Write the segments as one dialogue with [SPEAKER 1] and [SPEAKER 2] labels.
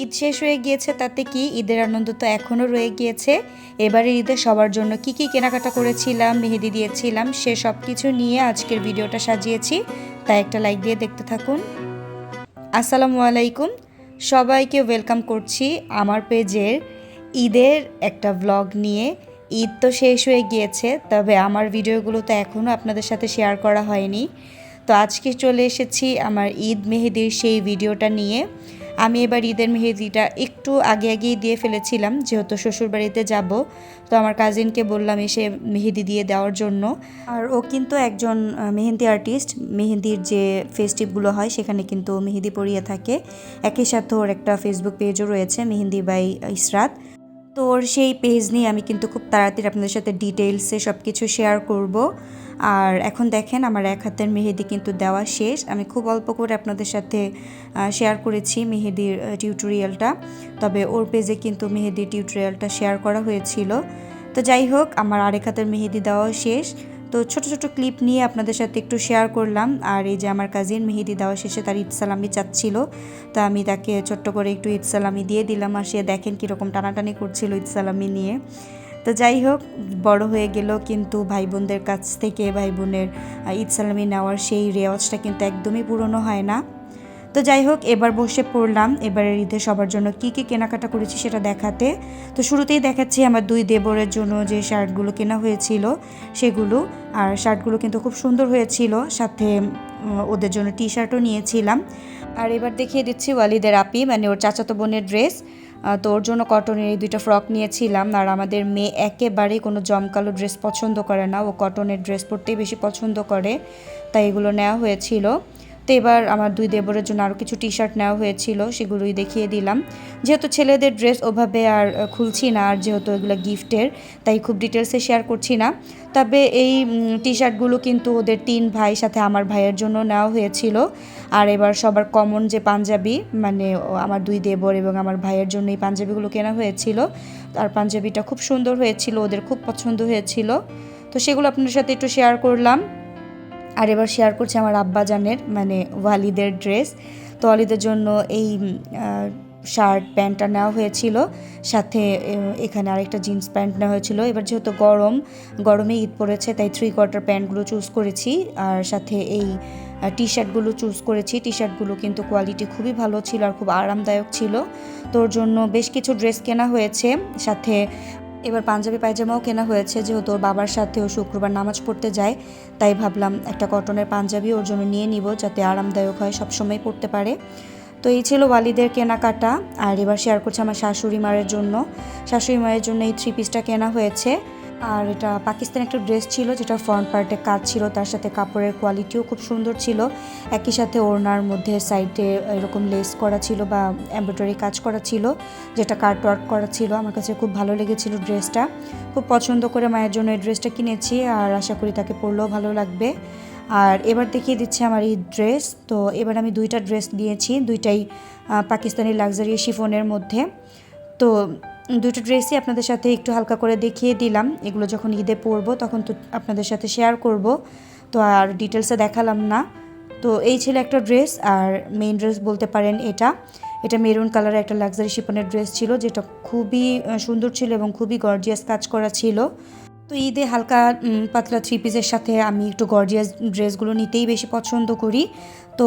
[SPEAKER 1] ঈদ শেষ হয়ে গিয়েছে, তাতে কি ঈদের আনন্দ তো এখনও রয়ে গিয়েছে। এবারে ঈদে সবার জন্য কি কি কেনাকাটা করেছিলাম, মেহেদি দিয়েছিলাম, সে সব কিছু নিয়ে আজকের ভিডিওটা সাজিয়েছি। তাই একটা লাইক দিয়ে দেখতে থাকুন। আসসালামু আলাইকুম, সবাইকে ওয়েলকাম করছি আমার পেজের ঈদের একটা ব্লগ নিয়ে। ঈদ তো শেষ হয়ে গিয়েছে, তবে আমার ভিডিওগুলো তো এখনও আপনাদের সাথে শেয়ার করা হয়নি। তো আজকে চলে এসেছি আমার ঈদ মেহেদির সেই ভিডিওটা নিয়ে। আমি এবার ঈদের মেহেদিটা একটু আগেই দিয়ে ফেলেছিলাম, যেহেতু শ্বশুরবাড়িতে যাব। তো আমার কাজিনকে বললাম এসে মেহেদি দিয়ে দেওয়ার জন্য। আর ও কিন্তু একজন মেহেন্দি আর্টিস্ট, মেহেন্দির যে ফেস্টিভগুলো হয় সেখানে কিন্তু মেহেদি পরিয়ে থাকে। একই সাথে ওর একটা ফেসবুক পেজও রয়েছে, মেহেন্দি বাই ইসরাত। তো ওর সেই পেজ নিয়ে আমি কিন্তু খুব তাড়াতাড়ি আপনাদের সাথে ডিটেলসে সব কিছু শেয়ার করব। আর এখন দেখেন আমার এক হাতের মেহেদি কিন্তু দেওয়া শেষ। আমি খুব অল্প করে আপনাদের সাথে শেয়ার করেছি মেহেদির টিউটোরিয়ালটা, তবে ওর পেজে কিন্তু মেহেদির টিউটোরিয়ালটা শেয়ার করা হয়েছিল। তো যাই হোক, আমার আরেক হাতের মেহেদি দেওয়া শেষ। তো ছোট ছোট ক্লিপ নিয়ে আপনাদের সাথে একটু শেয়ার করলাম। আর এই যে আমার কাজিন মেহেদি দেওয়া শেষে তার ঈদ সালামি চাচ্ছিল, তো আমি তাকে ছোট্ট করে একটু ঈদ সালামি দিয়ে দিলাম। আর সে দেখেন কীরকম টানাটানি করছিল ঈদ সালামি নিয়ে। তো যাই হোক, বড় হয়ে গেল কিন্তু ভাই বোনদের কাছ থেকে ভাই বোনের ঈদ সালামি নেওয়ার সেই রেওয়াজটা কিন্তু একদমই পুরনো হয় না। তো যাই হোক, এবার বসে পড়লাম এবারের ঈদে সবার জন্য কি কি কেনাকাটা করেছি সেটা দেখাতে। তো শুরুতেই দেখাচ্ছি আমার দুই দেবরের জন্য যে শার্টগুলো কেনা হয়েছিল সেগুলো। আর শার্টগুলো কিন্তু খুব সুন্দর হয়েছিল, সাথে ওদের জন্য টি শার্টও নিয়েছিলাম। আর এবার দেখিয়ে দিচ্ছি ওয়ালিদের আপি, মানে ওর চাচাতো বোনের ড্রেস। তো ওর জন্য কটনের এই দুইটা ফ্রক নিয়েছিলাম। আর আমাদের মেয়ে একেবারেই কোনো জমকালো ড্রেস পছন্দ করে না, ও কটনের ড্রেস পরতেই বেশি পছন্দ করে, তাই এগুলো নেওয়া হয়েছিল। তো এবার আমার দুই দেবরের জন্য আরও কিছু টি শার্ট নেওয়া হয়েছিল, সেগুলোই দেখিয়ে দিলাম। যেহেতু ছেলেদের ড্রেস ওভাবে আর খুলছি না, আর যেহেতু এগুলো গিফটের, তাই খুব ডিটেলসে শেয়ার করছি না। তবে এই টি শার্টগুলো কিন্তু ওদের তিন ভাই সাথে আমার ভাইয়ের জন্য নেওয়া হয়েছিল। আর এবার সবার কমন যে পাঞ্জাবি, মানে আমার দুই দেবর এবং আমার ভাইয়ের জন্য এই পাঞ্জাবিগুলো কেনা হয়েছিল। আর পাঞ্জাবিটা খুব সুন্দর হয়েছিল, ওদের খুব পছন্দ হয়েছিল। তো সেগুলো আপনাদের সাথে একটু শেয়ার করলাম। আর এবার শেয়ার করছি আমার আব্বাজানের, মানে ওয়ালিদের ড্রেস। তো ওয়ালিদের জন্য এই শার্ট প্যান্টটা নেওয়া হয়েছিল, সাথে এখানে আরেকটা জিন্স প্যান্ট নেওয়া হয়েছিল। এবার যেহেতু গরমে ঈদ পড়েছে, তাই 3/4 প্যান্টগুলো চুজ করেছি। আর সাথে এই টি শার্টগুলো চুজ করেছি। টি শার্টগুলো কিন্তু কোয়ালিটি খুবই ভালো ছিল আর খুব আরামদায়ক ছিল। তোর জন্য বেশ কিছু ড্রেস কেনা হয়েছে, সাথে এবার পাঞ্জাবি পায়জামাও কেনা হয়েছে। যেহেতু ওর বাবার সাথে ও শুক্রবার নামাজ পড়তে যায়, তাই ভাবলাম একটা কটনের পাঞ্জাবি ওর জন্য নিয়ে নিব, যাতে আরামদায়ক হয়, সবসময় পরতে পারে। তো এই ছিল ওয়ালিদের কেনাকাটা। আর এবার শেয়ার করছি আমার শাশুড়ি মায়ের জন্য। শাশুড়ি মায়ের জন্য এই 3 পিসটা কেনা হয়েছে। আর এটা পাকিস্তানি একটা ড্রেস ছিল, যেটা ফ্রন্ট পার্টে কাজ ছিল, তার সাথে কাপড়ের কোয়ালিটিও খুব সুন্দর ছিল। একই সাথে ওড়নার মধ্যে সাইডে এরকম লেস করা ছিল বা এমব্রয়ডারি কাজ করা ছিল, যেটা কাট ওয়ার্ক করা ছিল। আমার কাছে খুব ভালো লেগেছিল ড্রেসটা, খুব পছন্দ করে মায়ের জন্য এই ড্রেসটা কিনেছি। আর আশা করি তাকে পরলেও ভালো লাগবে। আর এবার দেখিয়ে দিচ্ছে আমার এই ড্রেস। তো এবার আমি দুইটা ড্রেস নিয়েছি, দুইটাই পাকিস্তানি লাক্সারি শিফনের মধ্যে। তো দুটো ড্রেসই আপনাদের সাথে একটু হালকা করে দেখিয়ে দিলাম। এগুলো যখন ঈদে পরবো তখন তো আপনাদের সাথে শেয়ার করব, তো আর ডিটেলসে দেখালাম না। তো এই ছিল একটা ড্রেস। আর মেইন ড্রেস বলতে পারেন এটা মেরুন কালারের একটা লাক্সারি শিফনের ড্রেস ছিল, যেটা খুবই সুন্দর ছিল এবং খুবই গর্জিয়াস কাজ করা ছিল। তো ঈদে হালকা পাতলা 3 পিসের সাথে আমি একটু গর্জিয়াস ড্রেসগুলো নিতেই বেশি পছন্দ করি। তো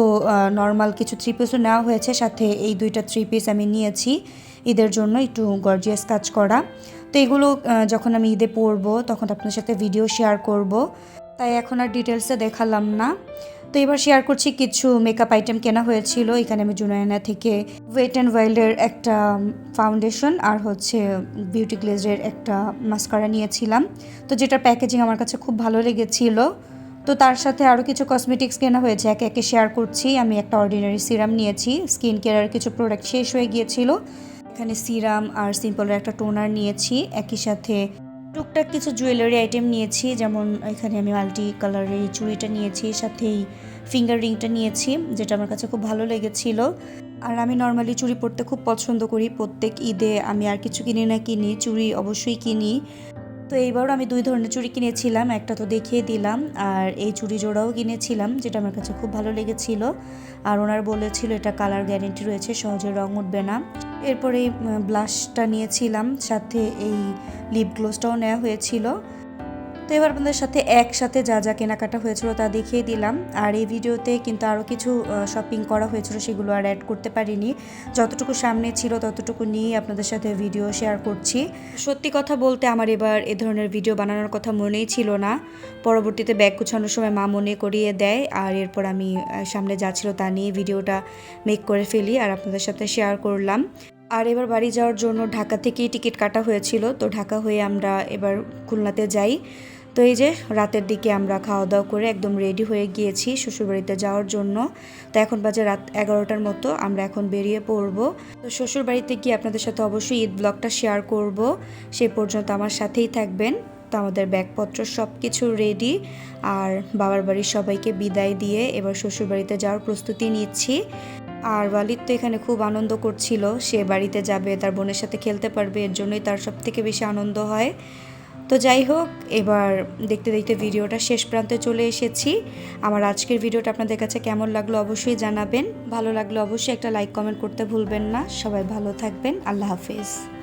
[SPEAKER 1] নর্মাল কিছু 3 পিসও নেওয়া হয়েছে, সাথে এই দুইটা 3 পিস আমি নিয়েছি ঈদের জন্য একটু গর্জিয়াস কাজ করা। তো এগুলো যখন আমি ঈদে পরবো তখন আপনার সাথে ভিডিও শেয়ার করব, তাই এখন আর ডিটেলসে দেখালাম না। তো এবার শেয়ার করছি কিছু মেকআপ আইটেম কেনা হয়েছিল। এখানে আমি জুনায়না থেকে ওয়েট অ্যান্ড ওয়াইল্ডের একটা ফাউন্ডেশন আর হচ্ছে বিউটি গ্লেজের একটা মাস্কারা নিয়েছিলাম, তো যেটার প্যাকেজিং আমার কাছে খুব ভালো লেগেছিল। তো তার সাথে আরও কিছু কসমেটিক্স কেনা হয়েছে, একে একে শেয়ার করছি। আমি একটা অর্ডিনারি সিরাম নিয়েছি, স্কিন কেয়ারের কিছু প্রোডাক্ট শেষ হয়ে গিয়েছিল। এখানে সিরাম আর সিম্পলের একটা টোনার নিয়েছি, একই সাথে টুকটাক কিছু জুয়েলারি আইটেম নিয়েছি, যেমন এখানে আমি মাল্টি কালারের এই চুড়িটা নিয়েছি, সাথেই ফিঙ্গার রিংটা নিয়েছি, যেটা আমার কাছে খুব ভালো লেগেছিল। আর আমি নর্মালি চুড়ি পরতে খুব পছন্দ করি, প্রত্যেক ঈদে আমি আর কিছু কিনি না কিনি, চুড়ি অবশ্যই কিনি। তো এইবারও আমি 2 ধরনের চুড়ি কিনেছিলাম, একটা তো দেখিয়ে দিলাম। আর এই চুড়ি জোড়াও কিনেছিলাম, যেটা আমার কাছে খুব ভালো লেগেছিল। আর ওনার বলেছিল এটা কালার গ্যারেন্টি রয়েছে, সহজে রং উঠবে না। এরপরে ব্লাশটা নিয়েছিলাম, সাথে এই লিপ গ্লোসটাও নেওয়া হয়েছিল। তো এবার আপনাদের সাথে একসাথে যা যা কেনাকাটা হয়েছিল তা দেখিয়ে দিলাম। আর এই ভিডিওতে কিন্তু আরও কিছু শপিং করা হয়েছিল, সেগুলো আর অ্যাড করতে পারিনি। যতটুকু সামনে ছিল ততটুকু নিয়ে আপনাদের সাথে ভিডিও শেয়ার করছি। সত্যি কথা বলতে আমার এবার এ ধরনের ভিডিও বানানোর কথা মনেই ছিল না। পরবর্তীতে ব্যাগ গুছানোর সময় মা মনে করিয়ে দেয়, আর এরপর আমি সামনে যা ছিল তা নিয়ে ভিডিওটা মেক করে ফেলি আর আপনাদের সাথে শেয়ার করলাম। আর এবার বাড়ি যাওয়ার জন্য ঢাকা থেকেই টিকিট কাটা হয়েছিল, তো ঢাকা হয়ে আমরা এবার খুলনাতে যাই। তো এই যে রাতের দিকে আমরা খাওয়া দাওয়া করে একদম রেডি হয়ে গিয়েছি শ্বশুরবাড়িতে যাওয়ার জন্য। তো এখন বাজে রাত 11টার মতো, আমরা এখন বেরিয়ে পড়ব। তো শ্বশুরবাড়িতে গিয়ে আপনাদের সাথে অবশ্যই ঈদ ব্লগটা শেয়ার করব, সেই পর্যন্ত আমার সাথেই থাকবেন। তো আমাদের ব্যাগপত্র সব কিছু রেডি, আর বাবার বাড়ির সবাইকে বিদায় দিয়ে এবার শ্বশুরবাড়িতে যাওয়ার প্রস্তুতি নিচ্ছি। আর ওয়ালিদ তো এখানে খুব আনন্দ করছিল, সে বাড়িতে যাবে, তার বোনের সাথে খেলতে পারবে, এর জন্যই তার সব থেকে বেশি আনন্দ হয়। তো যাই হোক, এবার দেখতে দেখতে ভিডিওটা শেষ প্রান্তে চলে এসেছি। আমার আজকের ভিডিওটা আপনাদের কাছে কেমন লাগলো অবশ্যই জানাবেন। ভালো লাগলে অবশ্যই একটা লাইক কমেন্ট করতে ভুলবেন না। সবাই ভালো থাকবেন। আল্লাহ হাফেজ।